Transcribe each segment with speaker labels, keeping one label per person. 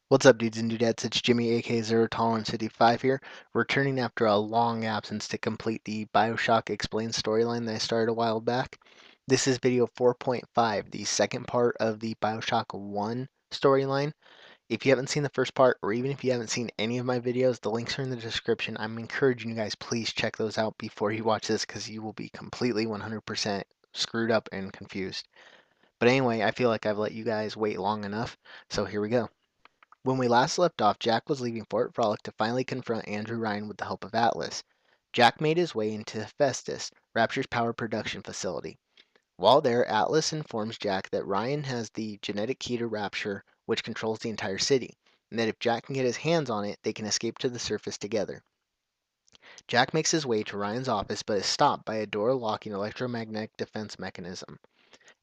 Speaker 1: What's up, dudes and dudettes? It's Jimmy, aka Zero Tolerance 55 here, returning after a long absence to complete the BioShock Explained storyline that I started a while back. This is video 4.5, the second part of the BioShock 1 storyline. If you haven't seen the first part, or even if you haven't seen any of my videos, the links are in the description. I'm encouraging you guys, please check those out before you watch this, because you will be completely 100% screwed up and confused. But anyway, I feel like I've let you guys wait long enough, so here we go. When we last left off, Jack was leaving Fort Frolic to finally confront Andrew Ryan with the help of Atlas. Jack made his way into Festus, Rapture's power production facility. While there, Atlas informs Jack that Ryan has the genetic key to Rapture, which controls the entire city, and that if Jack can get his hands on it, they can escape to the surface together. Jack makes his way to Ryan's office but is stopped by a door locking electromagnetic defense mechanism.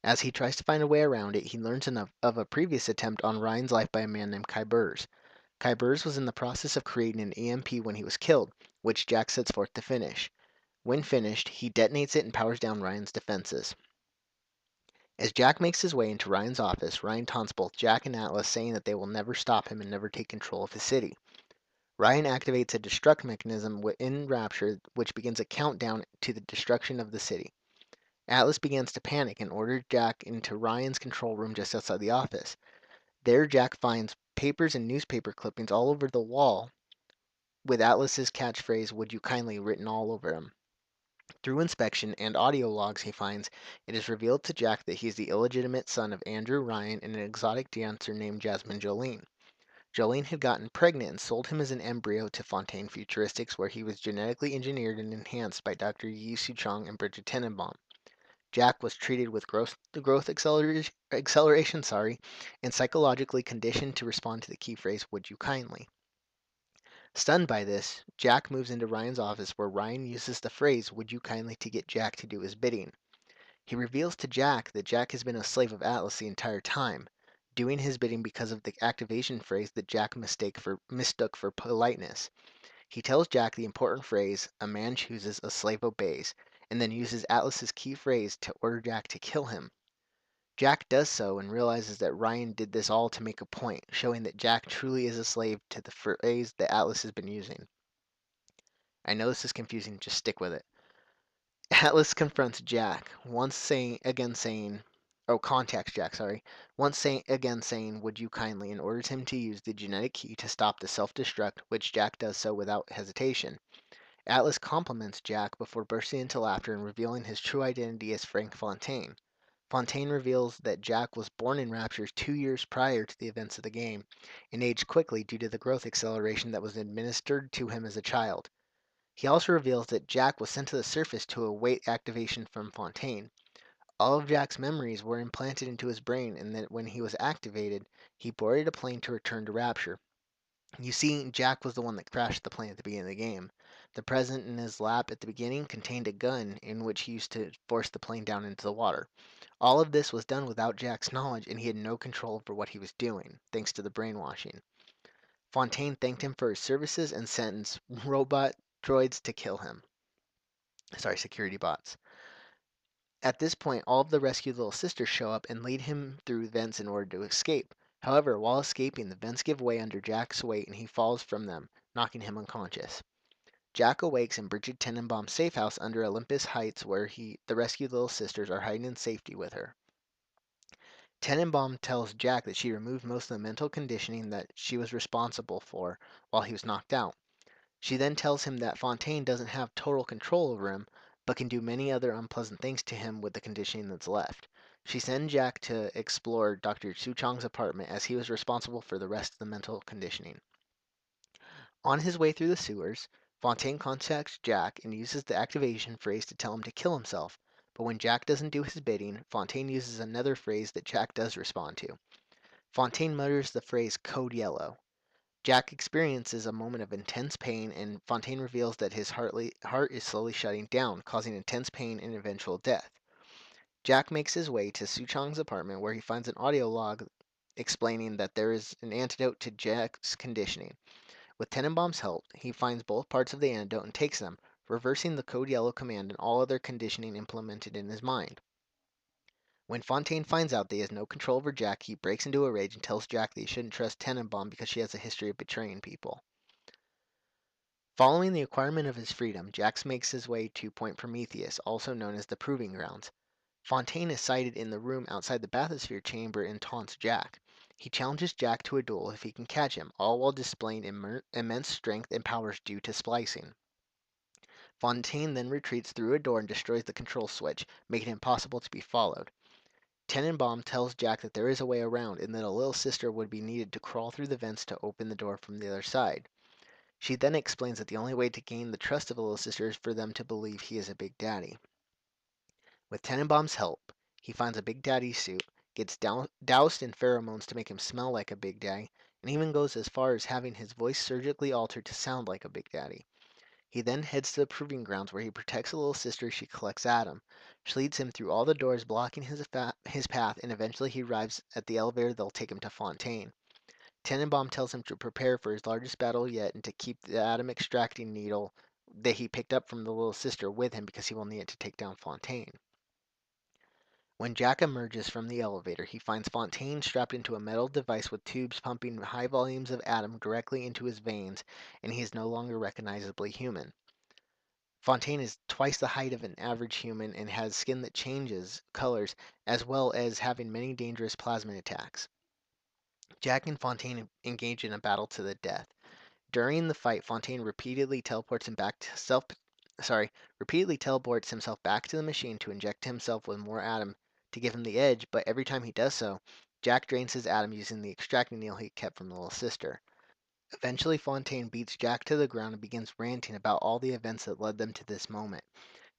Speaker 1: As he tries to find a way around it, he learns of a previous attempt on Ryan's life by a man named Kybers. Kybers was in the process of creating an EMP when he was killed, which Jack sets forth to finish. When finished, he detonates it and powers down Ryan's defenses. As Jack makes his way into Ryan's office, Ryan taunts both Jack and Atlas, saying that they will never stop him and never take control of his city. Ryan activates a destruct mechanism within Rapture, which begins a countdown to the destruction of the city. Atlas begins to panic and orders Jack into Ryan's control room just outside the office. There, Jack finds papers and newspaper clippings all over the wall, with Atlas's catchphrase, "Would you kindly," written all over him. Through inspection and audio logs he finds, it is revealed to Jack that he is the illegitimate son of Andrew Ryan and an exotic dancer named Jasmine Jolene. Jolene had gotten pregnant and sold him as an embryo to Fontaine Futuristics, where he was genetically engineered and enhanced by Dr. Yi Suchong and Bridget Tenenbaum. Jack was treated with growth acceleration, and psychologically conditioned to respond to the key phrase, "Would you kindly?" Stunned by this, Jack moves into Ryan's office where Ryan uses the phrase, "Would you kindly," to get Jack to do his bidding. He reveals to Jack that Jack has been a slave of Atlas the entire time, doing his bidding because of the activation phrase that Jack mistook for politeness. He tells Jack the important phrase, "A man chooses, a slave obeys," and then uses Atlas's key phrase to order Jack to kill him. Jack does so and realizes that Ryan did this all to make a point, showing that Jack truly is a slave to the phrase that Atlas has been using. I know this is confusing, just stick with it. Atlas confronts Jack, contacts Jack, saying, "Would you kindly," and orders him to use the genetic key to stop the self-destruct, which Jack does so without hesitation. Atlas compliments Jack before bursting into laughter and revealing his true identity as Frank Fontaine. Fontaine reveals that Jack was born in Rapture 2 years prior to the events of the game, and aged quickly due to the growth acceleration that was administered to him as a child. He also reveals that Jack was sent to the surface to await activation from Fontaine. All of Jack's memories were implanted into his brain, and that when he was activated, he boarded a plane to return to Rapture. You see, Jack was the one that crashed the plane at the beginning of the game. The present in his lap at the beginning contained a gun in which he used to force the plane down into the water. All of this was done without Jack's knowledge, and he had no control over what he was doing, thanks to the brainwashing. Fontaine thanked him for his services and sentenced robot droids to kill him. Security bots. At this point, all of the rescued little sisters show up and lead him through vents in order to escape. However, while escaping, the vents give way under Jack's weight and he falls from them, knocking him unconscious. Jack awakes in Bridget Tenenbaum's safe house under Olympus Heights, where the rescued little sisters are hiding in safety with her. Tenenbaum tells Jack that she removed most of the mental conditioning that she was responsible for while he was knocked out. She then tells him that Fontaine doesn't have total control over him, but can do many other unpleasant things to him with the conditioning that's left. She sends Jack to explore Dr. Suchong's apartment, as he was responsible for the rest of the mental conditioning. On his way through the sewers, Fontaine contacts Jack and uses the activation phrase to tell him to kill himself, but when Jack doesn't do his bidding, Fontaine uses another phrase that Jack does respond to. Fontaine mutters the phrase "Code Yellow." Jack experiences a moment of intense pain, and Fontaine reveals that his heart is slowly shutting down, causing intense pain and eventual death. Jack makes his way to Suchong's apartment, where he finds an audio log explaining that there is an antidote to Jack's conditioning. With Tenenbaum's help, he finds both parts of the antidote and takes them, reversing the Code Yellow command and all other conditioning implemented in his mind. When Fontaine finds out that he has no control over Jack, he breaks into a rage and tells Jack that he shouldn't trust Tenenbaum because she has a history of betraying people. Following the acquirement of his freedom, Jack makes his way to Point Prometheus, also known as the Proving Grounds. Fontaine is sighted in the room outside the bathysphere chamber and taunts Jack. He challenges Jack to a duel if he can catch him, all while displaying immense strength and powers due to splicing. Fontaine then retreats through a door and destroys the control switch, making it impossible to be followed. Tenenbaum tells Jack that there is a way around and that a little sister would be needed to crawl through the vents to open the door from the other side. She then explains that the only way to gain the trust of the little sister is for them to believe he is a Big Daddy. With Tenenbaum's help, he finds a Big Daddy suit, gets doused in pheromones to make him smell like a Big Daddy, and even goes as far as having his voice surgically altered to sound like a Big Daddy. He then heads to the Proving Grounds where he protects the little sister as she collects Adam. She leads him through all the doors blocking his path, and eventually he arrives at the elevator that'll take him to Fontaine. Tenenbaum tells him to prepare for his largest battle yet and to keep the Adam extracting needle that he picked up from the little sister with him because he will need it to take down Fontaine. When Jack emerges from the elevator, he finds Fontaine strapped into a metal device with tubes pumping high volumes of Adam directly into his veins, and he is no longer recognizably human. Fontaine is twice the height of an average human and has skin that changes colors, as well as having many dangerous plasma attacks. Jack and Fontaine engage in a battle to the death. During the fight, Fontaine repeatedly teleports himself back to the machine to inject himself with more Adam to give him the edge, but every time he does so, Jack drains his Adam using the extracting needle he kept from the little sister. Eventually, Fontaine beats Jack to the ground and begins ranting about all the events that led them to this moment.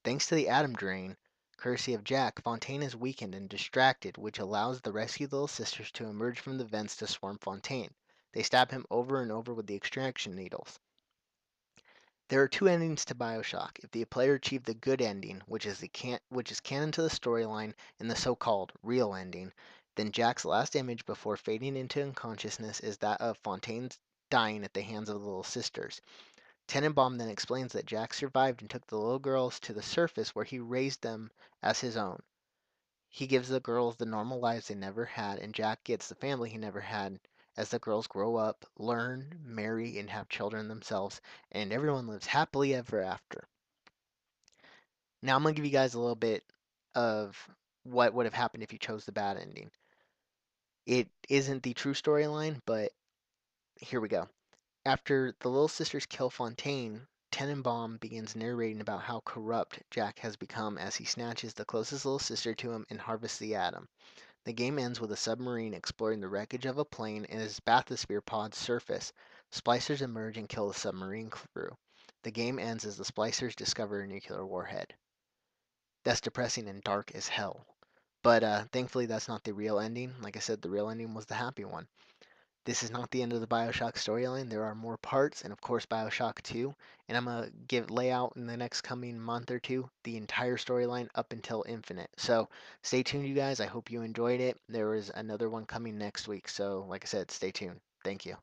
Speaker 1: Thanks to the Adam drain, courtesy of Jack, Fontaine is weakened and distracted, which allows the rescued little sisters to emerge from the vents to swarm Fontaine. They stab him over and over with the extraction needles. There are two endings to BioShock. If the player achieved the good ending, which is canon to the storyline, and the so-called real ending, then Jack's last image before fading into unconsciousness is that of Fontaine's dying at the hands of the little sisters. Tenenbaum then explains that Jack survived and took the little girls to the surface where he raised them as his own. He gives the girls the normal lives they never had, and Jack gets the family he never had as the girls grow up, learn, marry, and have children themselves, and everyone lives happily ever after. Now I'm going to give you guys a little bit of what would have happened if you chose the bad ending. It isn't the true storyline, but here we go. After the little sisters kill Fontaine, Tenenbaum begins narrating about how corrupt Jack has become as he snatches the closest little sister to him and harvests the Atom. The game ends with a submarine exploring the wreckage of a plane and its bathysphere pods surface. Splicers emerge and kill the submarine crew. The game ends as the Splicers discover a nuclear warhead. That's depressing and dark as hell. But thankfully, that's not the real ending. Like I said, the real ending was the happy one. This is not the end of the BioShock storyline. There are more parts, and of course BioShock 2. And I'm gonna lay out in the next coming month or two the entire storyline up until Infinite. So stay tuned, you guys. I hope you enjoyed it. There is another one coming next week. So like I said, stay tuned. Thank you.